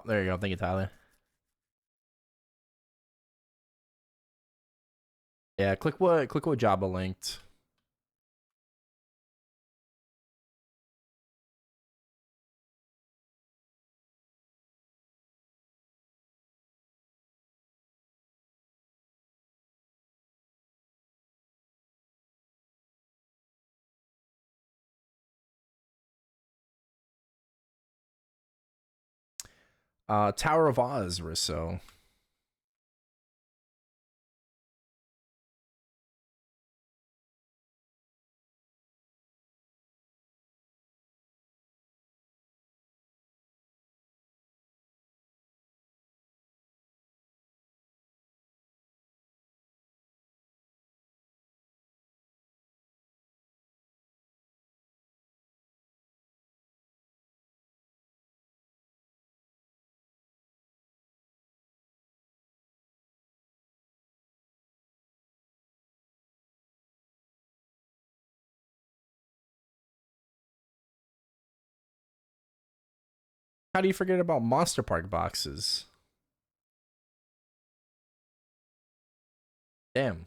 there you go. Thank you, Tyler. Yeah, click what Jabba linked. Tower of Oz, Risso. How do you forget about Monster Park boxes? Damn.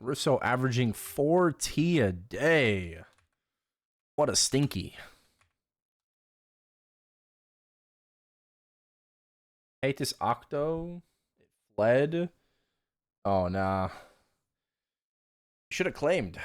Russo averaging 4T a day. What a stinky. Hate this Octo. It fled. Oh, nah. Should have claimed.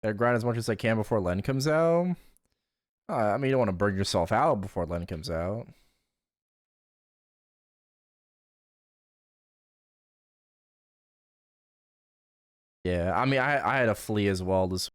I grind as much as I can before Len comes out. I mean, you don't want to burn yourself out before Len comes out. Yeah, I mean, I had a flea as well this